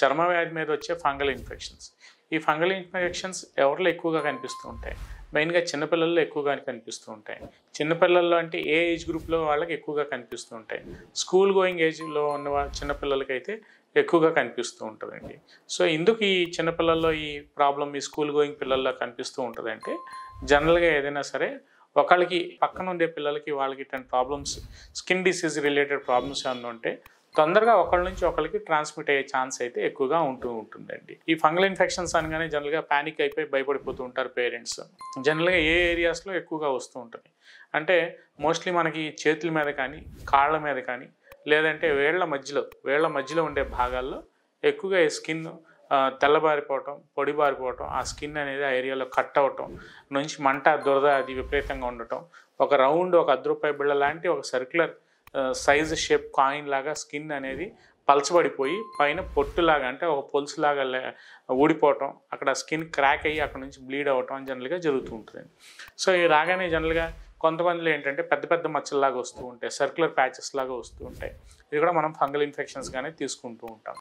చర్మ వ్యాధి మీద వచ్చే ఫంగల్ ఇన్ఫెక్షన్స్. ఈ ఫంగల్ ఇన్ఫెక్షన్స్ ఎవరిలో ఎక్కువగా కనిపిస్తూ ఉంటాయి? మెయిన్‌గా చిన్నపిల్లల్లో ఎక్కువగా కనిపిస్తూ ఉంటాయి. చిన్నపిల్లల్లో అంటే ఏ ఏజ్ గ్రూప్‌లో వాళ్ళకి ఎక్కువగా కనిపిస్తూ ఉంటాయి. స్కూల్ గోయింగ్ ఏజ్‌లో ఉన్న చిన్నపిల్లలకైతే ఎక్కువగా కనిపిస్తూ ఉంటదండి. సో, ఎందుకు ఈ చిన్నపిల్లల్లో ఈ ప్రాబ్లమ్ ఈ స్కూల్ గోయింగ్ పిల్లల్లో కనిపిస్తూ ఉంటదంటే, జనరల్‌గా ఏదైనా సరే ఒకళ్ళకి పక్కన ఉండే పిల్లలకి వాళ్ళకి ఇట్లాంటి problems skin disease related problems ఏమన్నా ఉంటే తొందరగా ఒకళ్ళ నుంచి ఒకళ్ళకి ట్రాన్స్మిట్ అయ్యే ఛాన్స్ అయితే ఎక్కువగా ఉంటుందండి. ఈ ఫంగల్ ఇన్ఫెక్షన్స్ అనగానే జనరల్‌గా పానిక్ అయిపోయి భయపడిపోతూ ఉంటారు పేరెంట్స్. జనరల్‌గా ఏ ఏరియాస్‌లో ఎక్కువగా వస్తూ ఉంటుంది అంటే మోస్ట్లీ మనకి చేతుల మీద కానీ, కాళ్ళ మీద కానీ, లేదంటే వేళ్ళ మధ్యలో ఉండే భాగాల్లో ఎక్కువగా ఈ స్కిన్ తెల్లబారిపోవటం, పొడిబారిపోవటం, ఆ స్కిన్ అనేది ఆ ఏరియాలో కట్ అవ్వటం, నుంచి మంట, దురద అది విపరీతంగా ఉండటం, ఒక రౌండ్ ఒక రూ. 10 బిళ్ళ లాంటి ఒక సర్క్యులర్ సైజ్ షేప్ కాయిన్ లాగా స్కిన్ అనేది పలచబడిపోయి పైన పొట్టులాగా అంటే ఒక పొలుసులాగా ఊడిపోవటం, అక్కడ స్కిన్ క్రాక్ అయ్యి అక్కడ నుంచి బ్లీడ్ అవ్వటం అని జనరల్‌గా జరుగుతూ ఉంటుంది. సో, ఈ రాగానే జనరల్‌గా కొంతమందిలో ఏంటంటే పెద్ద పెద్ద మచ్చల్లాగా వస్తూ ఉంటాయి. సర్క్యులర్ ప్యాచెస్ లాగా వస్తూ ఉంటాయి. ఇది కూడా మనం ఫంగల్ ఇన్ఫెక్షన్స్‌గానే తీసుకుంటూ ఉంటాం.